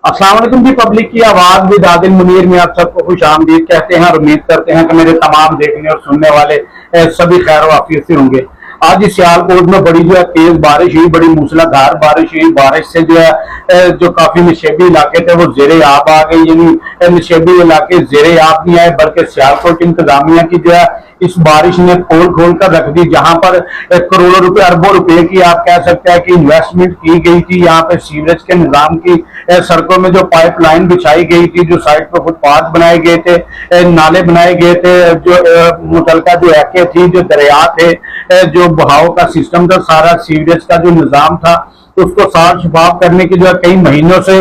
अस्सलाम वालेकुम जी। पब्लिक की आवाज विद आदिल मुनीर में आप सबको खुश आमदीद कहते हैं और उम्मीद करते हैं कि मेरे तमाम देखने और सुनने वाले सभी खैर वाफियत से होंगे। आज इस सियालकोट में बड़ी जो है तेज बारिश हुई, बड़ी मूसलाधार बारिश हुई। बारिश से जो है जो काफी नशेबी इलाके थे वो जेरे आब आ गए, यानी नशेबी इलाके जेरे आब नहीं आए बल्कि सियालकोट इंतजामिया की जो है इस बारिश ने पोल खोल कर रख दी। जहां पर करोड़ों रुपए अरबों रुपए की आप कह सकते हैं कि इन्वेस्टमेंट की गई थी। यहाँ पे सीवरेज के निजाम की सड़कों में जो पाइपलाइन बिछाई गई थी, जो साइड पर फुटपाथ बनाए गए थे, नाले बनाए गए थे, जो मुतलका जो एके थी, जो दरिया थे, जो बहाव का सिस्टम था, सारा सीवरेज का जो निजाम था उसको साफ शफाफ करने की जो है कई महीनों से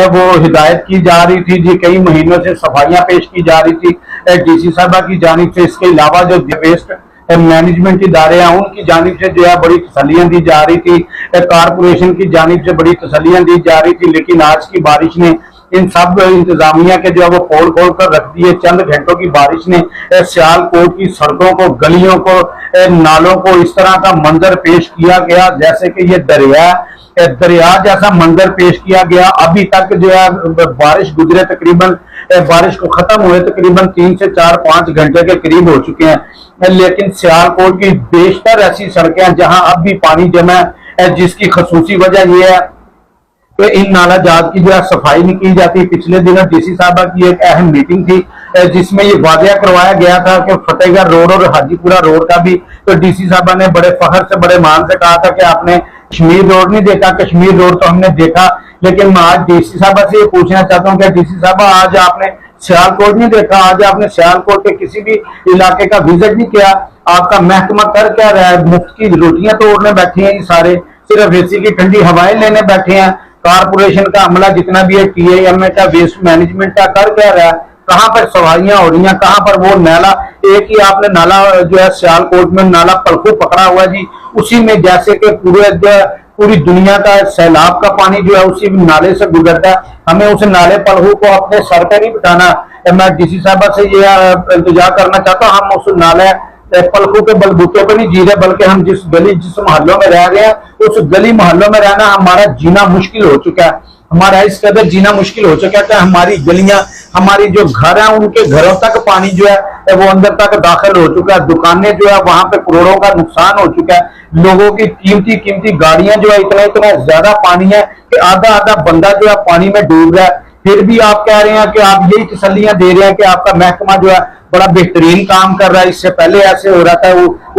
वो हिदायत की जा रही थी जी। कई महीनों से सफाइयां पेश की जा रही थी डीसी साहबा की जानिब से। इसके अलावा जो वेस्ट मैनेजमेंट इदारे हैं उनकी जानिब से जो है बड़ी तसल्लियां दी जा रही थी, कारपोरेशन की जानिब से बड़ी तसल्लियां दी जा रही थी। लेकिन आज की बारिश ने इन सब इंतजामिया के जो है वो पोल खोल कर रख दिए। चंद घंटों की बारिश ने सियालकोट की सड़कों को, गलियों को, नालों को इस तरह का मंजर पेश किया गया जैसे कि ये दरिया जैसा मंजर पेश किया गया। अभी तक जो है बारिश गुजरे तकरीबन बारिश को खत्म हुए तकरीबन 3 से 4-5 घंटे के करीब हो चुके हैं, लेकिन सियालकोट की बेशतर ऐसी सड़कें हैं जहां अब भी पानी जमा है, जिसकी खसूसी वजह यह है कि इन नाला जात की जो है सफाई नहीं की जाती। पिछले दिनों डीसी साहबा की एक अहम मीटिंग थी जिसमें ये वादिया करवाया गया था कि फतेहगढ़ रोड और हाजीपुरा रोड का भी, तो डीसी साहबा ने बड़े फखर से, बड़े मान से कहा था कि आपने कश्मीर रोड नहीं देखा। कश्मीर रोड तो हमने देखा, लेकिन मैं आज डीसी साहबा से ये पूछना चाहता हूँ कि डीसी साहबा आज आपने सियालकोट नहीं देखा, आज आपने सियालकोट के किसी भी इलाके का विजिट नहीं किया। आपका महकमा कर क्या रहा है? मुफ्त की रोटियां तोड़ने बैठे हैं ये सारे, सिर्फ एसी की ठंडी हवाएं लेने बैठे हैं। कारपोरेशन का अमला जितना भी है, टीएएमए का, वेस्ट मैनेजमेंट का कर क्या रहा है? कहां पर सफाइयां हो रही हैं? कहां पर वो नाला, एक ही आपने नाला जो है सियालकोट में नाला पलखू पकड़ा हुआ जी, उसी में जैसे कि पूरी दुनिया का सैलाब का पानी जो है उसी नाले से गुजरता है। हमें उस नाले पलखू को अपने सर पे नहीं बिठाना। मैं डीसी साहबा से ये इंतजार करना चाहता हूँ, हम उस नाले पलखों के बलबूते पर नहीं जी रहे, बल्कि हम जिस मोहल्लों में रह रहे हैं उस गली मोहल्लों में रहना हमारा जीना मुश्किल हो चुका है। हमारा इस कदर जीना मुश्किल हो चुका है कि हमारी गलियां, हमारी जो घर हैं उनके घरों तक पानी जो है वो अंदर तक दाखिल हो चुका है। दुकानें जो है वहां पे करोड़ों का नुकसान हो चुका है। लोगों की कीमती कीमती गाड़ियां जो है इतना ज्यादा पानी है कि आधा आधा बंदा जो है पानी में डूब रहा है। फिर भी आप कह रहे हैं कि आप यही तसल्लियां दे रहे हैं कि आपका महकमा जो है बड़ा बेहतरीन काम कर रहा है। इससे पहले ऐसे हो रहा था,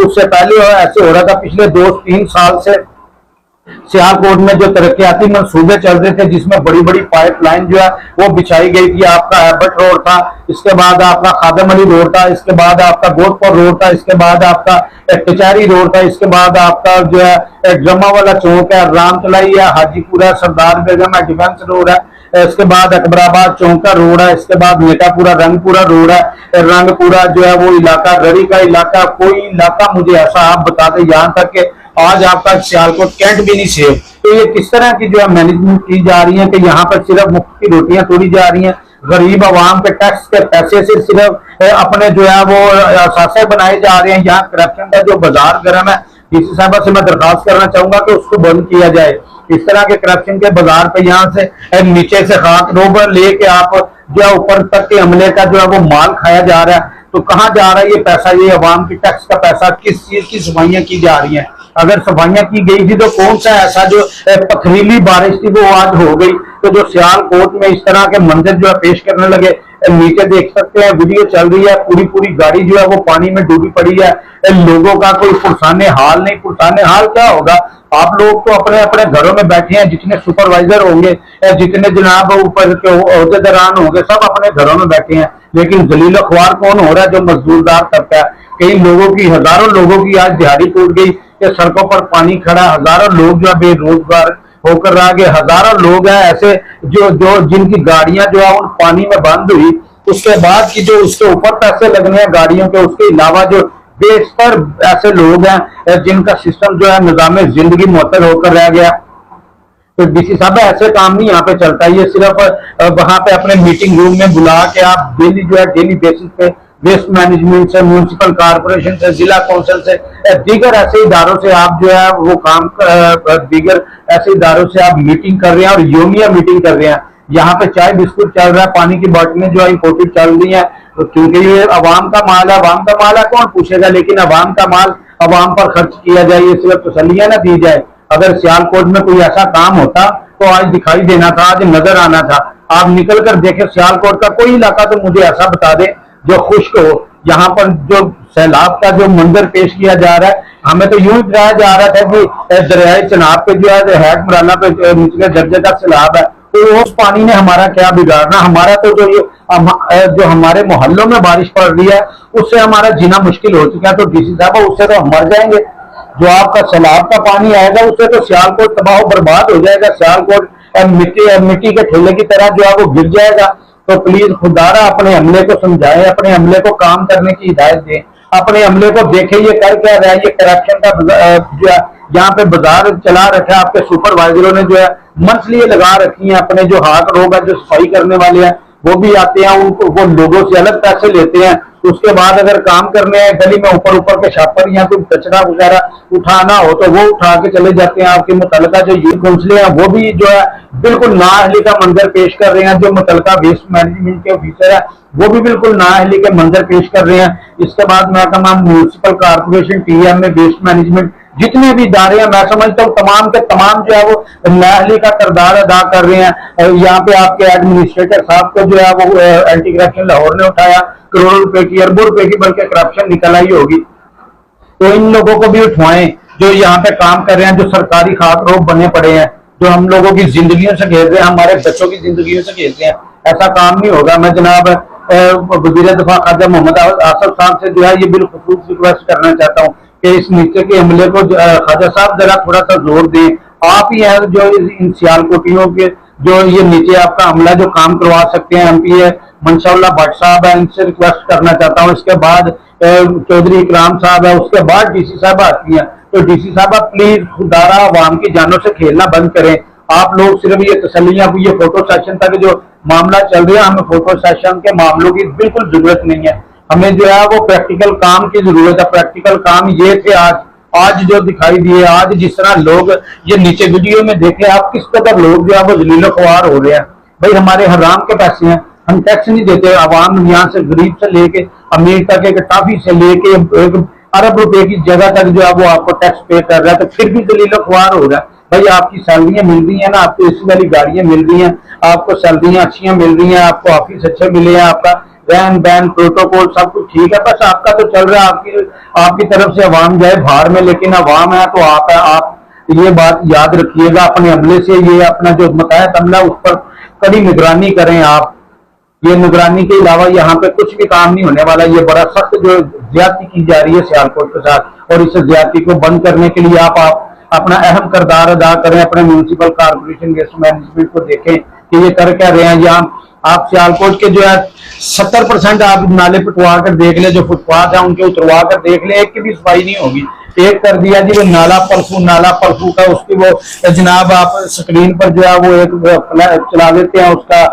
उससे पहले ऐसे हो रहा था। पिछले 2-3 साल से सियालकोट में जो तरक्याती मंसूबे चल रहे थे जिसमें बड़ी बड़ी पाइपलाइन जो है वो बिछाई गई थी। आपका एबर्ट रोड था, इसके बाद आपका खादम अली रोड था, इसके बाद आपका गोदपुर रोड था, इसके बाद आपका कचहरी रोड था, इसके बाद आपका जो है ड्रमा वाला चौक है, रामतलाई है, हाजीपुरा, सरदार बेगम है, डिफेंस रोड है, इसके बाद अकबराबाद चौक का रोड है, इसके बाद नेटापुरा रंगपुरा रोड है। रंगपुरा जो है वो इलाका, रड़ी का इलाका, कोई इलाका मुझे ऐसा आप बता दें यहाँ तक कि आज आपका सियालकोट कैंट भी नहीं सेफ। तो ये किस तरह की जो है मैनेजमेंट की जा रही है कि यहाँ पर सिर्फ मुफ्त की रोटियां तोड़ी जा रही हैं, गरीब आवाम के टैक्स के पैसे से सिर्फ अपने जो है वो असासे बनाए जा रहे हैं। यहाँ करप्शन का जो बाजार गर्म है, डीसी साहबा से मैं दरखास्त करना चाहूंगा कि उसको बंद किया जाए। इस तरह के करप्शन के बाजार पे यहाँ से नीचे से खाक रोबर लेके आप जो है ऊपर तक के अमले का जो है वो माल खाया जा रहा है। तो कहाँ जा रहा है ये पैसा? ये अवाम की टैक्स का पैसा किस चीज की सफाइयां की जा रही हैं? अगर सफाइयां की गई थी तो कौन सा ऐसा जो पथरीली बारिश थी वो आज हो गई? तो जो सियालकोट में इस तरह के मंजर जो है पेश करने लगे, नीचे देख सकते हैं वीडियो चल रही है, पूरी गाड़ी जो है वो पानी में डूबी पड़ी है। लोगों का कोई पुरसाने हाल नहीं। पुरसाने हाल क्या होगा? आप लोग तो अपने अपने घरों में बैठे हैं, जितने सुपरवाइजर होंगे, जितने जनाब ऊपर के ओहदेदारान होंगे, सब अपने घरों में बैठे हैं। लेकिन जलील अखबार कौन हो रहा है? जो मजदूरदार तबका है। कई लोगों की, हजारों लोगों की आज दिहाड़ी टूट गई कि सड़कों पर पानी खड़ा, हजारों लोग जो है बेरोजगार होकर रह गए। हजारों लोग हैं ऐसे जो जिनकी गाड़ियां जो है उन पानी में बंद हुई, उसके बाद की जो उसके ऊपर पैसे लगने हैं गाड़ियों के, उसके अलावा जो बेशतर ऐसे लोग हैं जिनका सिस्टम जो है निजाम जिंदगी मुअत्तल होकर रह गया। तो डीसी साहब ऐसे काम नहीं यहाँ पे चलता। ये सिर्फ वहां पे अपने मीटिंग रूम में बुला के आप डेली बेसिस पे वेस्ट मैनेजमेंट से, म्यूनिसिपल कारपोरेशन से, जिला कौंसिल से, दीगर ऐसे इदारों से आप जो है वो काम, दीगर ऐसे इदारों से आप मीटिंग कर रहे हैं और योमिया मीटिंग कर रहे हैं। यहाँ पे चाय बिस्कुट चल रहा है, पानी की बोतलें जो है इंपोर्टेड चल रही है, तो क्योंकि ये अवाम का माल है, अवाम का माल है कौन पूछेगा, लेकिन अवाम का माल अवाम पर खर्च किया जाए, ये सिर्फ तसल्लियां ना दी जाए। अगर सियालकोट में कोई ऐसा काम होता तो आज दिखाई देना था, आज नजर आना था। आप निकल कर देखे सियालकोट का कोई इलाका तो मुझे ऐसा बता दे जो खुश्क हो। यहाँ पर जो सैलाब का जो मंजर पेश किया जा रहा है, हमें तो यूं ही बताया जा रहा था कि दरियाए चनाब पे जो है हैट मुराना पे निचले दर्जे का सैलाब है, तो उस पानी ने हमारा क्या बिगाड़ना। हमारा तो जो हमारे मोहल्लों में बारिश पड़ रही है उससे हमारा जीना मुश्किल हो चुका है। तो डीसी साहब उससे तो हम मर जाएंगे। जो आपका सैलाब का पानी आएगा उससे तो सियालकोट तबाह बर्बाद हो जाएगा। सियालकोट मिट्टी के ठेले की तरह जो है वो गिर जाएगा। तो प्लीज खुदारा अपने अमले को समझाएं, अपने अमले को काम करने की हिदायत दें, अपने अमले को देखें ये कर क्या रहा है। ये करप्शन का जो है यहाँ पे बाजार चला रखा है, आपके सुपरवाइजरों ने जो है मंथली लगा रखी है। अपने जो हाथ रोग है, जो सफाई करने वाले हैं वो भी आते हैं, उनको वो लोगों से अलग पैसे लेते हैं। उसके बाद अगर काम करने हैं गली में ऊपर ऊपर के छापर या कोई कचरा वगैरह उठाना हो तो वो उठा के चले जाते हैं। आपके मुतलका जो यूथ काउंसिल है वो भी जो है बिल्कुल नाअहली का मंजर पेश कर रहे हैं। जो मुतलका वेस्ट मैनेजमेंट के ऑफिसर है वो भी बिल्कुल नाअहली के मंजर पेश कर रहे हैं। इसके बाद महकमा municipal corporation, TMA, waste management, जितने भी इदारे हैं, मैं समझता हूँ तमाम के तमाम जो है वो नाअहली का किरदार अदा कर रहे हैं। यहाँ पे आपके एडमिनिस्ट्रेटर साहब को जो है वो एंटी करप्शन लाहौर ने उठाया, करोड़ों रुपए की, अरबों रुपए की बल्कि करप्शन निकल आई होगी। तो इन लोगों को भी उठवाएं जो यहाँ पे काम कर रहे हैं, जो सरकारी खातरों बने पड़े हैं, जो हम लोगों की जिंदगियों से खेल रहे हैं, हमारे बच्चों की जिंदगियों से खेल रहे हैं। ऐसा काम नहीं होगा। मैं जनाब वज़ीर दफा ख्वाजा मोहम्मद आसिफ साहब से जो है ये बिल्खुसूस रिक्वेस्ट करना चाहता हूँ कि इस नीचे के हमले को ख्वाजा साहब जरा थोड़ा सा जोर दें। आप ही हैं जो इन सियालकोटियों के जो ये नीचे आपका हमला जो काम करवा सकते हैं। एमपी है मंशाउल्लाह भट्ट साहब है, इनसे रिक्वेस्ट करना चाहता हूँ। इसके बाद चौधरी इकराम साहब है, उसके बाद डीसी साहब आती हैं। तो डीसी साहब प्लीज खुदारा अवाम की जानों से खेलना बंद करें। आप लोग सिर्फ ये तसल्लियां, ये फोटो सेशन तक जो मामला चल रहा है, हमें फोटो सेशन के मामलों की बिल्कुल जरूरत नहीं है। हमें जो है वो प्रैक्टिकल काम की जरूरत है। प्रैक्टिकल काम ये थे आज जो दिखाई दिए, आज जिस तरह लोग ये नीचे वीडियो में देखे आप किस कदर लोग जो है वो जलीलो ख्वार हो रहे हैं। भाई हमारे हराम के पैसे हैं, हम टैक्स नहीं देते। अवाम यहाँ से गरीब से लेके अमीर तक एक टाफी से लेके एक अरब रुपए की जगह तक जो है वो आपको टैक्स पे कर रहा है, तो फिर भी जलीलो ख्वार हो रहा है। भाई आपकी सैलरियां मिल रही है ना, आपको एसी वाली गाड़ियां मिल रही हैं, आपको सैलरियां अच्छी मिल रही हैं, आपको ऑफिस अच्छे मिले हैं, आपका रैन बैन प्रोटोकॉल सब कुछ ठीक है, बस आपका तो चल रहा है। आपकी तरफ से अवाम जाए बाहर में, लेकिन अवाम है तो आप है। आप ये बात याद रखिएगा, अपने अमले से ये अपना जो मुतहद अमला उस पर कड़ी निगरानी करें आप। ये निगरानी के अलावा यहाँ पे कुछ भी काम नहीं होने वाला। ये बड़ा सख्त जो ज्यादती की जा रही है सियालकोट के साथ, और इस ज्यादती को बंद करने के लिए आप अपना अहम किरदार अदा करें। अपने म्यूनिसिपल कॉर्पोरेशन वेस्ट मैनेजमेंट को देखें कि ये कर क्या रहे हैं। यहाँ आप सियालकोट के जो है 70% आप नाले पिटवा कर देख ले, जो फुटपाथ है उनके उतरवा कर देख ले, एक की भी सफाई नहीं होगी। एक कर दिया जी वो नाला परफू का, उसकी वो जनाब आप स्क्रीन पर जो है वो एक चला देते हैं, उसका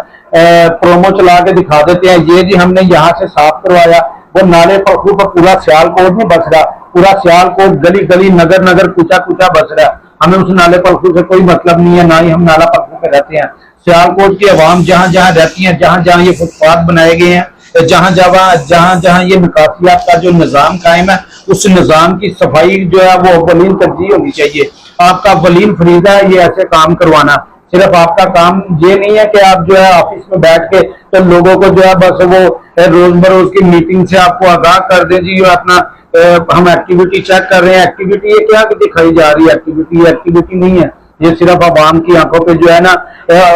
प्रोमो चला के दिखा देते हैं, ये जी हमने यहाँ से साफ करवाया। वो नाले परफू पर पूरा सियालकोट नहीं बस रहा, पूरा सियालकोट गली गली नगर नगर कुचा कुचा बस रहा है। हमें उस नाले परफू से कोई मतलब नहीं है, ना ही हम नाला परफू पे रहते हैं। सियालकोट की आवाम जहां जहां रहती है, जहां जहां ये फुटपाथ बनाए गए हैं, जहां जहां ये निकासियात का जो निजाम कायम है, उस निजाम की सफाई जो है वो अव्वलीन तरजीह होनी चाहिए। आपका अव्वलीन फरीजा है ये ऐसे काम करवाना। सिर्फ आपका काम ये नहीं है कि आप जो है ऑफिस में बैठ के तो लोगों को जो है बस वो रोज बरोज की मीटिंग से आपको आगाह कर दे जी अपना हम एक्टिविटी चेक कर रहे हैं। एक्टिविटी ये क्या दिखाई जा रही है? एक्टिविटी नहीं है, ये सिर्फ आवाम की आंखों पे जो है ना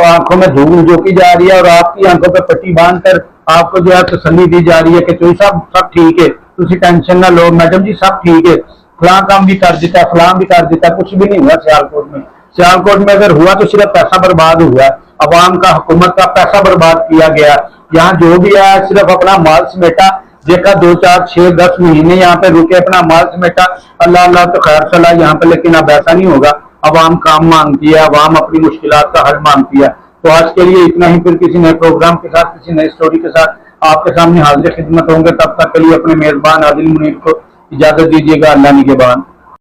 आंखों में धूल झोंकी जा रही है, और आपकी आंखों पे पट्टी बांध कर आपको जो है तसल्ली दी जा रही है कि तो सब ठीक है, तुम टेंशन ना लो मैडम जी, सब ठीक है, फलां काम भी कर देता है, फलां भी कर देता है। कुछ भी नहीं हुआ सियालकोट में। सियालकोट में अगर हुआ तो सिर्फ पैसा बर्बाद हुआ, अवाम का, हुकूमत का पैसा बर्बाद किया गया। यहाँ जो भी आया सिर्फ अपना माल समेटा, देखा 2 4 6 10 महीने यहाँ पे रुके, अपना माल समेटा, अल्लाह अल्लाह तो खैर चला यहाँ पे। लेकिन अब ऐसा नहीं होगा, अवाम काम मांगती है, अवाम अपनी मुश्किलात का हल मांगती है। तो आज के लिए इतना ही, फिर किसी नए प्रोग्राम के साथ, किसी नई स्टोरी के साथ आपके सामने हाजिर खिदमत होंगे। तब तक के लिए अपने मेजबान आदिल मुनीर को इजाजत दीजिएगा। अल्लाह निगहबान।